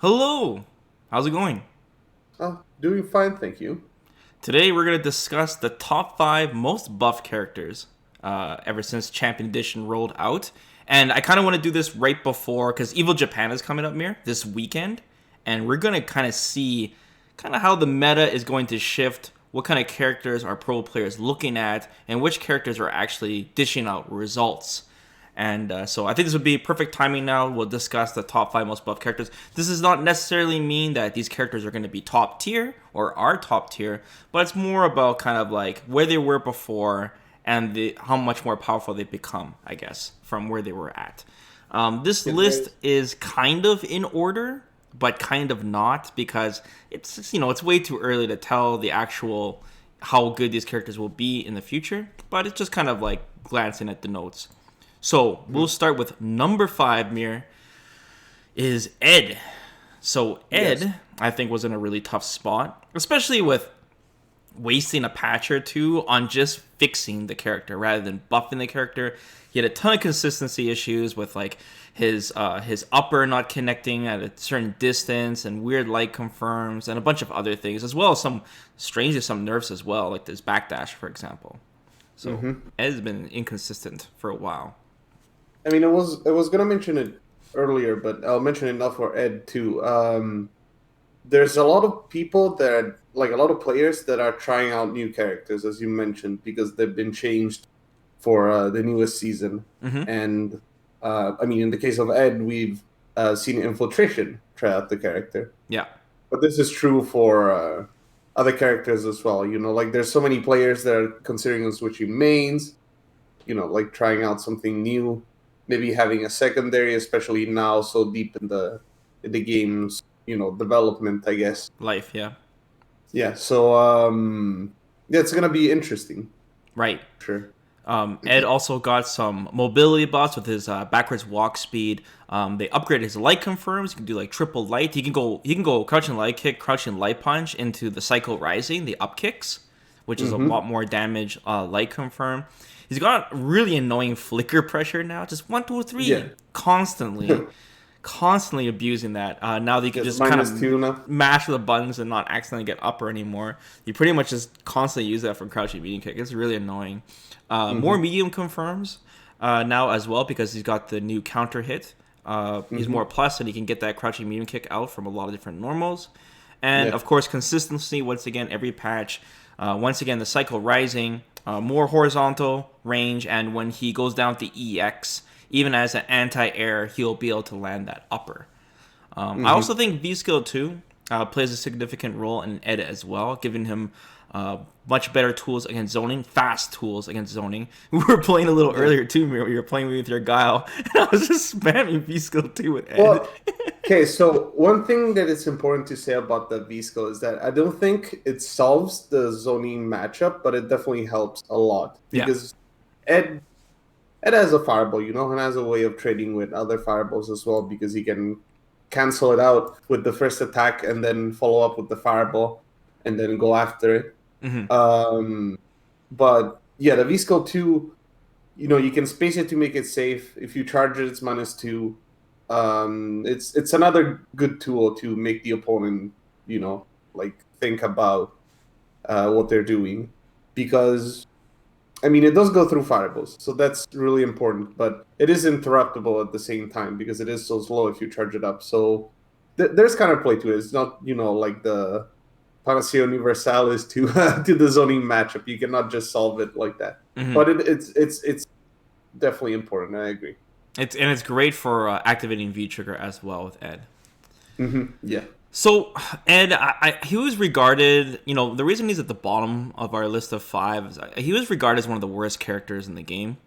Hello! How's it going? Oh, doing fine, thank you. Today we're going to discuss the top 5 most buff characters ever since Champion Edition rolled out. And I kind of want to do this right before, because Evil Japan is coming up, Mir, this weekend. And we're going to kind of see kind of how the meta is going to shift, what kind of characters are pro players looking at, and which characters are actually dishing out results. And so I think this would be perfect timing now. We'll discuss the top 5 most buff characters. This does not necessarily mean that these characters are going to be top tier or are top tier, but it's more about kind of like where they were before and how much more powerful they've become, I guess, from where they were at. This Yeah, list is kind of in order, but kind of not, because it's way too early to tell the actual how good these characters will be in the future, but it's just kind of like glancing at the notes. So we'll start with number 5, Mir, is Ed. So yes. Ed, I think, was in a really tough spot, especially with wasting a patch or two on just fixing the character rather than buffing the character. He had a ton of consistency issues with like his upper not connecting at a certain distance and weird light confirms and a bunch of other things, as well as some nerfs as well, like this backdash, for example. So Ed has been inconsistent for a while. I mean, I was gonna mention it earlier, but I'll mention it now for Ed too. There's a lot of people that, like a lot of players that are trying out new characters, as you mentioned, because they've been changed for the newest season. Mm-hmm. And I mean, in the case of Ed, we've seen Infiltration try out the character, Yeah. but this is true for other characters as well. You know, like there's so many players that are considering switching mains. You know, like trying out something new, maybe having a secondary, especially now so deep in the game's development, I guess. Life, yeah. Yeah, so yeah, it's gonna be interesting. Right. Sure. Ed also got some mobility buffs with his backwards walk speed. They upgraded his light confirms. You can do like triple light. He can go crouching light kick, crouching light punch into the cycle rising, the up kicks, which is a Mm-hmm. lot more damage. Light confirm. He's got really annoying flicker pressure now. Just one, two, Yeah. three, constantly abusing that. Now that you can Yes, just kind -2 now. of mash the buttons and not accidentally get upper anymore. You pretty much just constantly use that for crouching medium kick. It's really annoying. More Mm-hmm. medium confirms now as well, because he's got the new counter hit. He's Mm-hmm. more plus, and he can get that crouching medium kick out from a lot of different normals. And Yeah. of course, consistency, once again, every patch. Once again, the cycle rising, more horizontal range, and when he goes down to EX, even as an anti-air, he'll be able to land that upper. I Mm-hmm. also think V-Skill 2 plays a significant role in Ed as well, giving him much better tools against zoning, fast tools against zoning. We were playing a little Yeah. earlier too, Mir. We were playing with your Guile, and I was just spamming V-Skill 2 with Ed. Well, okay, so one thing that it's important to say about the V-Skill is that I don't think it solves the zoning matchup, but it definitely helps a lot Yeah. because Ed Ed has a fireball, and has a way of trading with other fireballs as well because he can cancel it out with the first attack and then follow up with the fireball and then go after it. Hmm. But yeah, the V skill 2, you can space it to make it safe. If you charge it, it's -2. It's another good tool to make the opponent, like think about what they're doing because I mean, it does go through fireballs, so that's really important. But it is interruptible at the same time because it is so slow if you charge it up. So there's counterplay to it. It's not, like the Panacea Universalis to to the zoning matchup. You cannot just solve it like that. Hmm. But it's definitely important. I agree. It's great for activating V trigger as well with Ed. Yeah. So Ed, he was regarded. The reason he's at the bottom of our list of 5 is he was regarded as one of the worst characters in the game.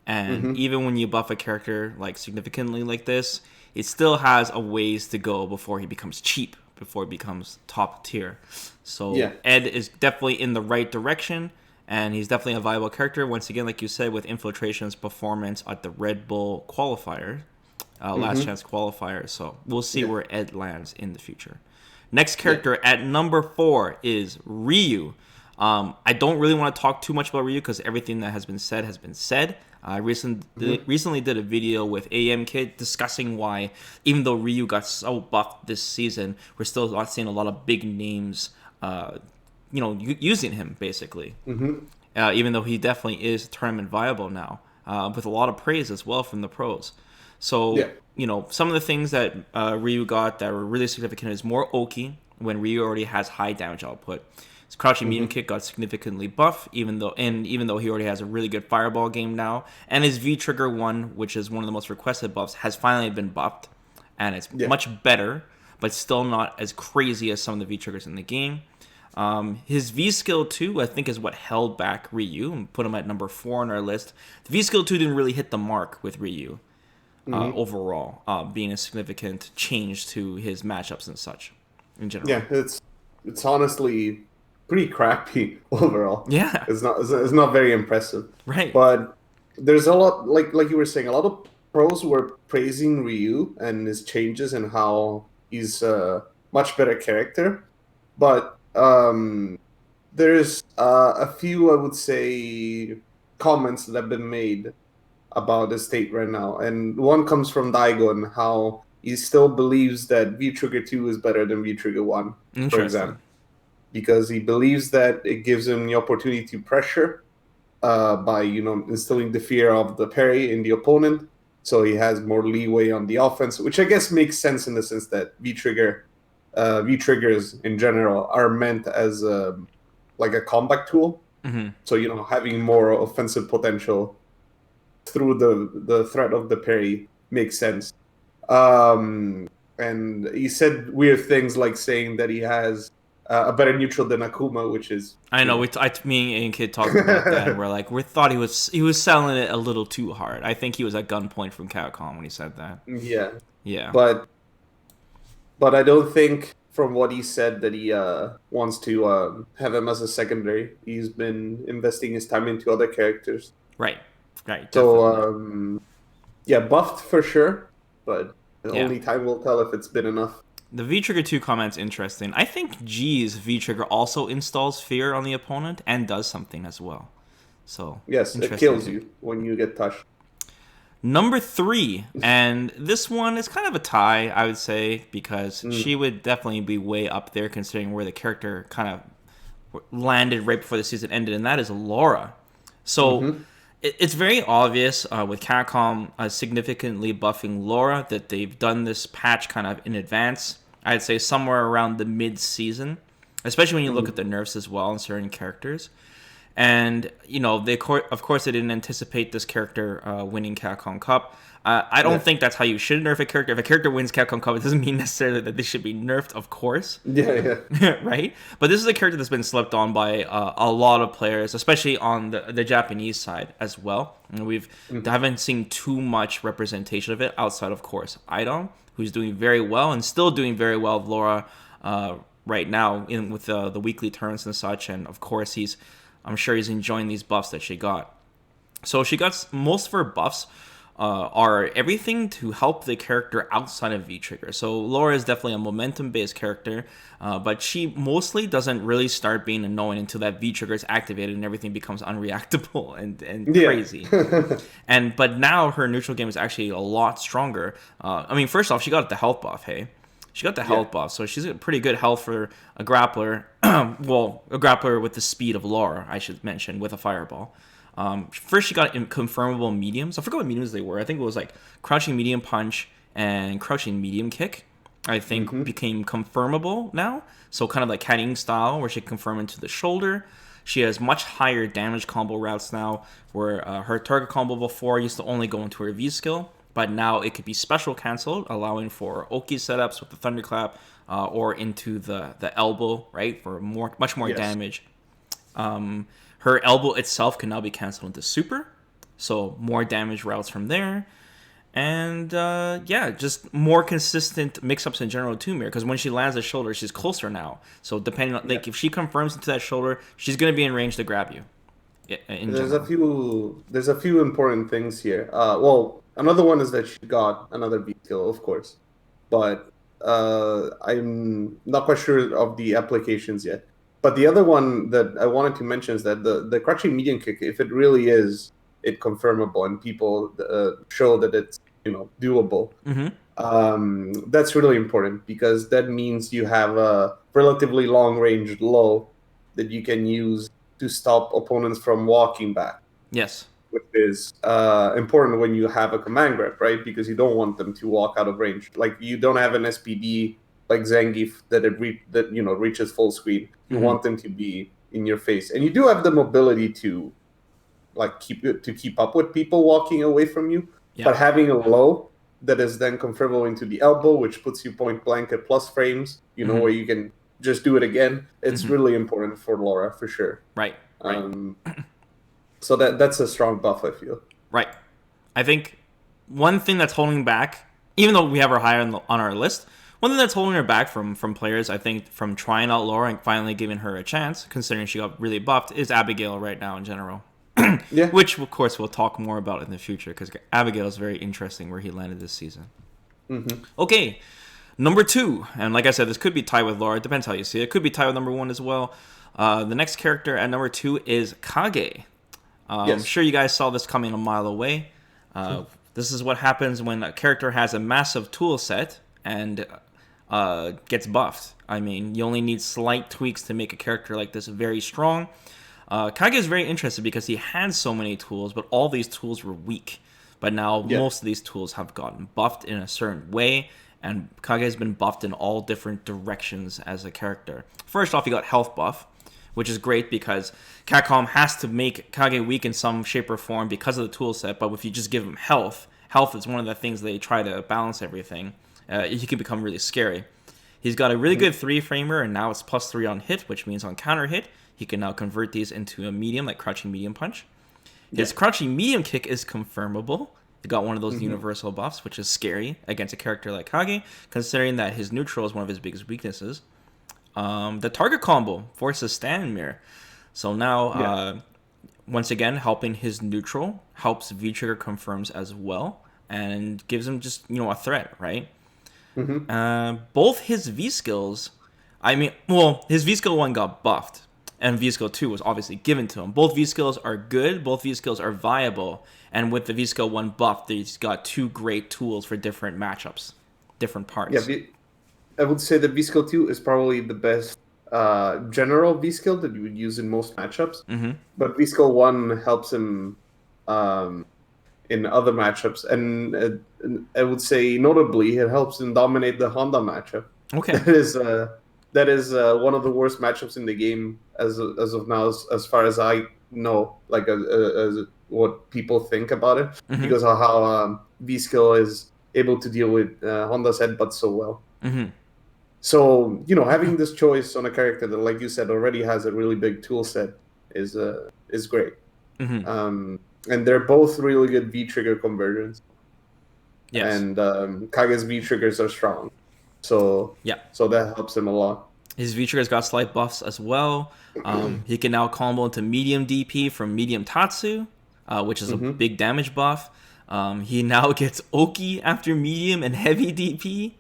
And Hmm. even when you buff a character like significantly like this, it still has a ways to go before he becomes cheap, before he becomes top tier. So Yeah. Ed is definitely in the right direction, and he's definitely a viable character. Once again, like you said, with Infiltration's performance at the Red Bull qualifier, last Hmm. chance qualifier. So we'll see Yeah. where Ed lands in the future. Next character at number 4 is Ryu. I don't really want to talk too much about Ryu because everything that has been said has been said. I recently did a video with AM Kid discussing why, even though Ryu got so buffed this season, we're still not seeing a lot of big names, using him basically. Mm-hmm. Even though he definitely is tournament viable now, with a lot of praise as well from the pros. So, Yeah. some of the things that Ryu got that were really significant is more Oki when Ryu already has high damage output. His crouching medium Mm-hmm. kick got significantly buff, even though he already has a really good fireball game now, and his V trigger one, which is one of the most requested buffs, has finally been buffed, and it's Yeah. much better, but still not as crazy as some of the V triggers in the game. His V skill 2, I think, is what held back Ryu and put him at number 4 on our list. The V skill 2 didn't really hit the mark with Ryu Mm-hmm. overall, being a significant change to his matchups and such in general. Yeah. It's honestly pretty crappy overall. Yeah, It's not very impressive. right. But there's a lot, like you were saying, a lot of pros were praising Ryu and his changes and how he's a much better character. But there's a few, I would say, comments that have been made about the state right now, and one comes from Daigo and how he still believes that V Trigger 2 is better than V Trigger 1, for Interesting. example, because he believes that it gives him the opportunity to pressure by instilling the fear of the parry in the opponent, so he has more leeway on the offense, which I guess makes sense in the sense that V triggers in general are meant as like a comeback tool. Hmm. So having more offensive potential through the threat of the parry makes sense. And he said weird things like saying that he has a better neutral than Akuma, which is I know. Me and Kid talked about that. And we thought he was selling it a little too hard. I think he was at gunpoint from Capcom when he said that. yeah, Yeah. but I don't think from what he said that he wants to have him as a secondary. He's been investing his time into other characters. Right. Right. So Definitely. yeah, buffed for sure, but Yeah. only time will tell if it's been enough. The V trigger 2 comment's interesting. I think G's V trigger also installs fear on the opponent and does something as well. So Yes, it interesting kills too. you when you get touched. Number 3, and this one is kind of a tie, I would say, because she would definitely be way up there considering where the character kind of landed right before the season ended, and that is Laura. So Mm-hmm. it's very obvious with Capcom significantly buffing Laura that they've done this patch kind of in advance. I'd say somewhere around the mid-season, especially when you look at the nerfs as well in certain characters. And of course, they didn't anticipate this character winning Capcom Cup. I don't Yeah. think that's how you should nerf a character. If a character wins Capcom Cup, it doesn't mean necessarily that they should be nerfed, of course. Yeah, yeah. Right? But this is a character that's been slept on by a lot of players, especially on the Japanese side as well. And haven't seen too much representation of it outside, of course, Idom, who's doing very well and still doing very well with Laura right now with the weekly turns and such. And of course, I'm sure he's enjoying these buffs that she got. So she got most of her buffs are everything to help the character outside of V-Trigger. So Laura is definitely a momentum-based character, but she mostly doesn't really start being annoying until that V-Trigger is activated and everything becomes unreactable and crazy. But now her neutral game is actually a lot stronger. First off, she got the health buff, hey? She got the health buff, so she's a pretty good health for a grappler. Well, a grappler with the speed of Laura, I should mention, with a fireball. First, she got confirmable mediums. I forgot what mediums they were. I think it was like crouching medium punch and crouching medium kick. I think became confirmable now. So kind of like Cat Ying style, where she can confirm into the shoulder. She has much higher damage combo routes now, where her target combo before used to only go into her V skill, but now it could be special canceled, allowing for Oki setups with the thunderclap or into the elbow, right, for much more Yes. damage. Her elbow itself can now be canceled into super, so more damage routes from there. And just more consistent mix-ups in general too, Mir. Because when she lands the shoulder, she's closer now. So depending on if she confirms into that shoulder, she's gonna be in range to grab you. There's a few important things here. Well, another one is that she got another V skill, of course, but I'm not quite sure of the applications yet. But the other one that I wanted to mention is that the crouching medium kick, if it really is it confirmable and people show that it's doable, Mm-hmm. that's really important because that means you have a relatively long range low that you can use to stop opponents from walking back, Yes. which is important when you have a command grab, right? Because you don't want them to walk out of range. Like you don't have an SPD like Zangief that reaches full screen. You Mm-hmm. want them to be in your face, and you do have the mobility to like keep up with people walking away from you. Yeah. But having a low that is then convertible into the elbow, which puts you point blank at plus frames, Mm-hmm. where you can just do it again. It's Mm-hmm. really important for Laura for sure. Right. Right. So that's a strong buff, I feel. Right. I think one thing that's holding back, even though we have her higher on our list, one thing that's holding her back from players, I think, from trying out Laura and finally giving her a chance, considering she got really buffed, is Abigail right now in general. Yeah. Which, of course, we'll talk more about in the future, because Abigail is very interesting where he landed this season. Mm-hmm. Okay, number 2. And like I said, this could be tied with Laura. It depends how you see it. It could be tied with number 1 as well. The next character at number 2 is Kage. Yes. I'm sure you guys saw this coming a mile away. This is what happens when a character has a massive tool set and gets buffed. I mean, you only need slight tweaks to make a character like this very strong. Kage is very interested because he had so many tools, but all these tools were weak. But now most of these tools have gotten buffed in a certain way, and Kage has been buffed in all different directions as a character. First off, he got health buff, which is great because Capcom has to make Kage weak in some shape or form because of the tool set, but if you just give him health is one of the things they try to balance everything. He can become really scary. He's got a really good 3-framer, and now it's +3 on hit, which means on counter hit, he can now convert these into a medium, like crouching medium punch. His crouching medium kick is confirmable. He got one of those universal buffs, which is scary against a character like Kage, considering that his neutral is one of his biggest weaknesses. The target combo forces stand mirror. So now, once again, helping his neutral helps V-Trigger confirms as well and gives him just, a threat, right? Both his V-skills, his V-skill 1 got buffed, and V-skill 2 was obviously given to him. Both V-skills are good, both V-skills are viable, and with the V-skill 1 buff, he's got 2 great tools for different matchups, different parts. Yeah, I would say that V-skill 2 is probably the best general V-skill that you would use in most matchups. But V-skill 1 helps him in other matchups, and I would say notably it helps him dominate the Honda matchup. Okay. That is one of the worst matchups in the game as of now, as far as I know, like as what people think about it, because of how V-skill is able to deal with Honda's headbutt so well. So having this choice on a character that, like you said, already has a really big tool set is great. And they're both really good V-trigger conversions. Yes. And Kage's V-triggers are strong. So that helps him a lot. His V-trigger's got slight buffs as well. He can now combo into medium DP from medium Tatsu, which is a big damage buff. He now gets Oki after medium and heavy DP.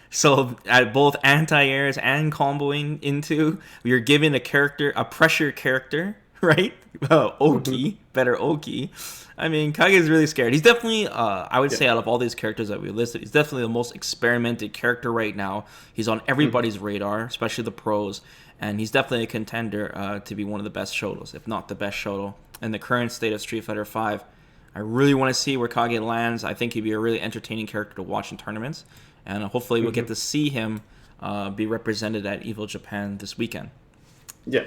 So at both anti-airs and comboing into, you're given a pressure character, right? Oki, better Oki. I mean, Kage is really scared. He's definitely, I would say, out of all these characters that we listed, he's definitely the most experimented character right now. He's on everybody's radar, especially the pros, and he's definitely a contender to be one of the best Shotos, if not the best Shoto. In the current state of Street Fighter V, I really want to see where Kage lands. I think he'd be a really entertaining character to watch in tournaments, and hopefully we'll get to see him be represented at EVO Japan this weekend. Yeah.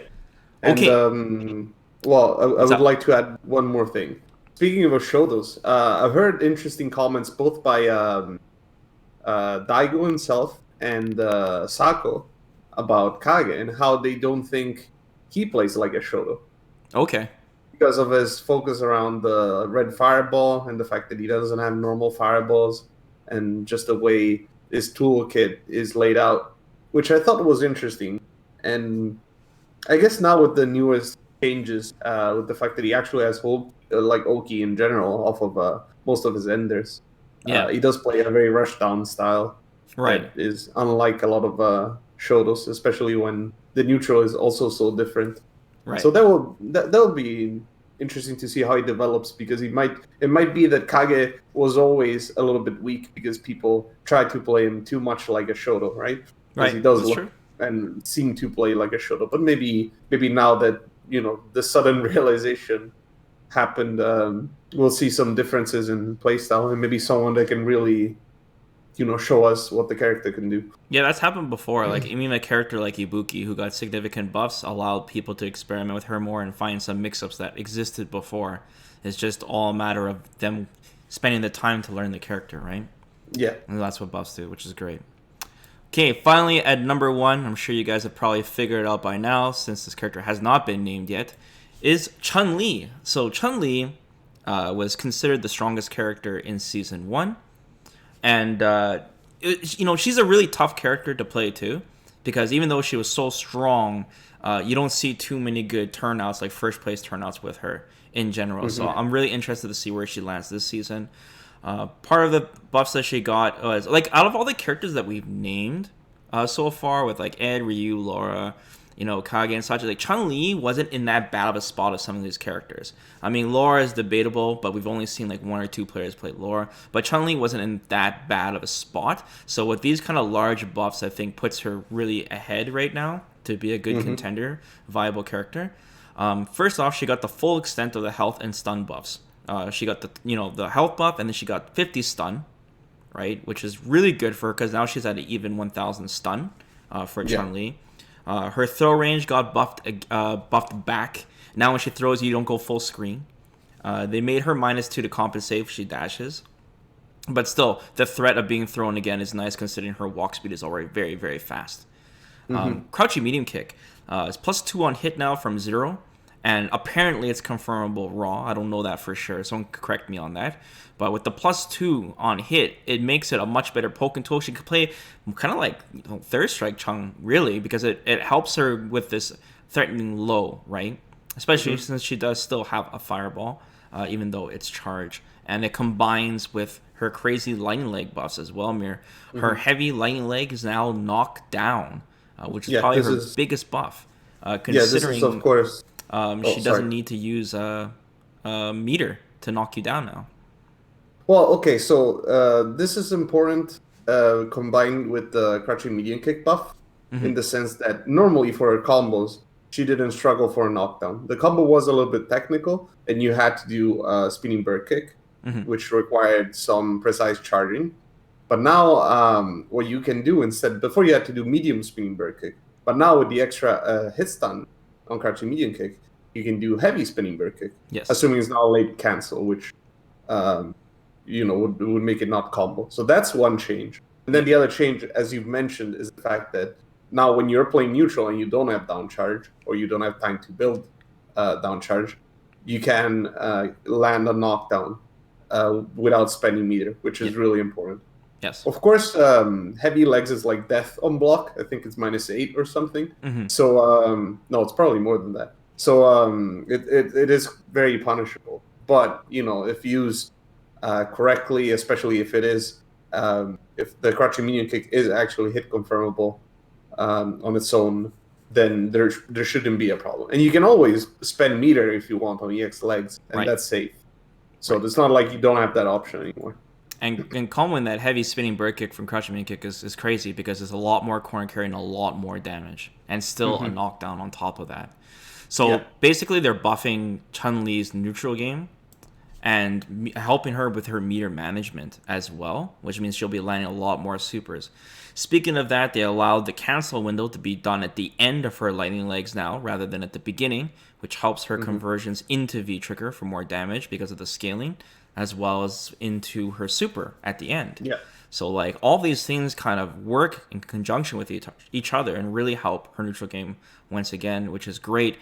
And, okay. I would like to add one more thing. Speaking of Shotos, I've heard interesting comments both by Daigo himself and Sako about Kage and how they don't think he plays like a Shoto. Okay. Because of his focus around the red fireball and the fact that he doesn't have normal fireballs and just the way his toolkit is laid out, which I thought was interesting. And I guess now with the newest changes, with the fact that he actually has like Oki in general off of most of his enders, he does play a very rush down style. Right. That is unlike a lot of Shotos, especially when the neutral is also so different. Right. So that will be interesting to see how he develops, because it might be that Kage was always a little bit weak because people try to play him too much like a Shoto, right? Because Right. he does That's true. look and seem to play like a Shoto. But maybe now that the sudden realization happened, we'll see some differences in playstyle, and maybe someone that can really show us what the character can do. Yeah, that's happened before. Like, even a character like Ibuki, who got significant buffs, allowed people to experiment with her more and find some mix-ups that existed before. It's just all a matter of them spending the time to learn the character, right? Yeah. And that's what buffs do, which is great. Okay, finally at number 1, I'm sure you guys have probably figured it out by now, since this character has not been named yet, is ChunLi. So ChunLi was considered the strongest character in Season 1. And she's a really tough character to play too, because even though she was so strong, you don't see too many good turnouts, like first place turnouts with her in general. Mm-hmm. So I'm really interested to see where she lands this season. Part of the buffs that she got was, like, out of all the characters that we've named so far, with like Ed, Ryu, Laura, Kage and such, like ChunLi wasn't in that bad of a spot as some of these characters. I mean, Laura is debatable, but we've only seen like 1 or 2 players play Laura. But ChunLi wasn't in that bad of a spot. So with these kind of large buffs, I think puts her really ahead right now to be a good contender, viable character. First off, she got the full extent of the health and stun buffs. She got the health buff, and then she got 50 stun, right, which is really good for her because now she's at an even 1,000 stun for ChunLi. Her throw range got buffed back. Now when she throws, you don't go full screen. They made her -2 to compensate if she dashes. But still, the threat of being thrown again is nice, considering her walk speed is already very, very fast. Crouching medium kick is +2 on hit now from 0. And apparently it's confirmable raw. I don't know that for sure. Someone could correct me on that. But with the +2 on hit, it makes it a much better poking tool. She could play kind of like Third Strike Chung, really, because it helps her with this threatening low, right? Especially since she does still have a fireball, even though it's charged. And it combines with her crazy lightning leg buffs as well, Mir. Her heavy lightning leg is now knocked down, which is probably her biggest buff. Considering, this is, of course... she doesn't need to use a meter to knock you down now. Well, okay, so this is important combined with the crouching medium kick buff, in the sense that normally for her combos, she didn't struggle for a knockdown. The combo was a little bit technical, and you had to do a spinning bird kick, which required some precise charging. But now what you can do instead, before you had to do medium spinning bird kick, but now with the extra hit stun on crouching medium kick, you can do heavy spinning bird kick. Yes. Assuming it's not a late cancel, which would make it not combo. So that's one change. And then the other change, as you've mentioned, is the fact that now when you're playing neutral and you don't have down charge, or you don't have time to build down charge, you can land a knockdown without spending meter, which is really important. Yes. Of course, heavy legs is like death on block. I think it's -8 or something. So no, it's probably more than that. So it is very punishable. But if used correctly, especially if it is if the crouching medium kick is actually hit confirmable on its own, then there shouldn't be a problem. And you can always spend meter if you want on EX legs, and that's safe. So it's not like you don't have that option anymore. And comboing that heavy spinning bird kick from crouching medium kick is crazy, because there's a lot more corner carry and a lot more damage, and still a knockdown on top of that. So basically they're buffing ChunLi's neutral game and helping her with her meter management as well, which means she'll be landing a lot more supers. Speaking of that, they allowed the cancel window to be done at the end of her lightning legs now, rather than at the beginning, which helps her conversions into V-trigger for more damage because of the scaling, as well as into her super at the end. Yeah. So like all these things kind of work in conjunction with each other and really help her neutral game once again, which is great.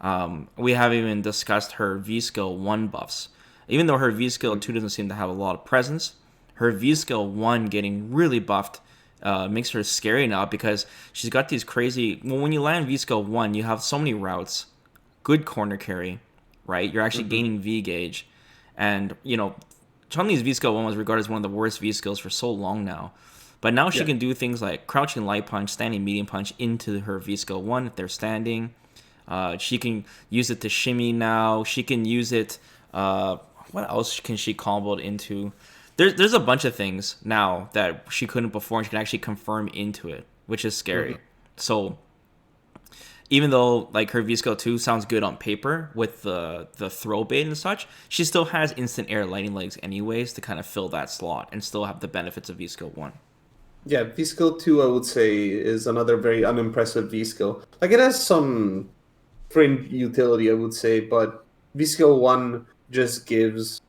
We haven't even discussed her V-skill 1 buffs. Even though her V-skill 2 doesn't seem to have a lot of presence, her V-skill 1 getting really buffed makes her scary now, because she's got these crazy... Well, when you land V-skill 1, you have so many routes, good corner carry, right? You're actually gaining V-gauge. And, ChunLi's V-skill 1 was regarded as one of the worst V-skills for so long now. But now she Yeah. can do things like crouching light punch, standing medium punch into her V skill 1 if they're standing. She can use it to shimmy now. She can use it. What else can she combo it into? There's a bunch of things now that she couldn't before, and she can actually confirm into it, which is scary. Mhm. So even though like her V skill 2 sounds good on paper with the throw bait and such, she still has instant air lightning legs anyways to kind of fill that slot and still have the benefits of V skill 1. Yeah, V skill 2, I would say, is another very unimpressive V skill. Like, it has some fringe utility, I would say, but V skill 1 just gives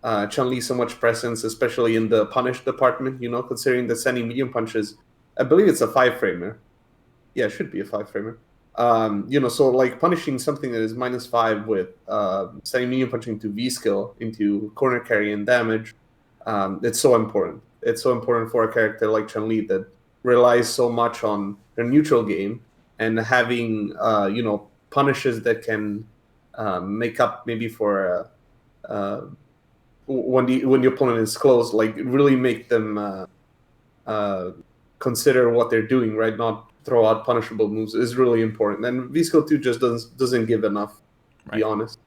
ChunLi so much presence, especially in the punish department, considering that sending medium punches, I believe it's a 5-framer. Yeah, it should be a 5-framer. So like punishing something that is -5 with sending medium punching to V skill into corner carry and damage, it's so important. It's so important for a character like ChunLi that relies so much on their neutral game, and having punishes that can make up maybe for when the opponent is close, like really make them consider what they're doing, right? Not throw out punishable moves is really important. And V skill 2 just doesn't give enough, to be Right. honest,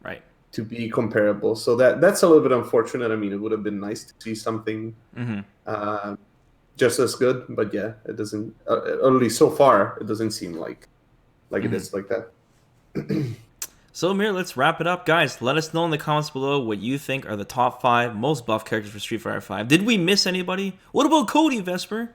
Right. to be comparable. So that's a little bit unfortunate. I mean, it would have been nice to see something just as good, but yeah, it doesn't. At least so far, it doesn't seem like it is like that. So, Amir, let's wrap it up. Guys, let us know in the comments below what you think are the top 5 most buff characters for Street Fighter V. Did we miss anybody? What about Cody, Vesper?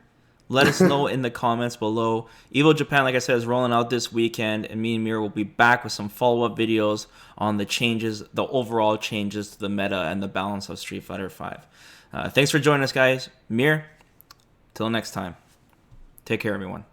Let us know in the comments below. Evo Japan, like I said, is rolling out this weekend, and me and Mir will be back with some follow-up videos on the changes, the overall changes to the meta and the balance of Street Fighter V. Thanks for joining us, guys. Mir, till next time. Take care, everyone.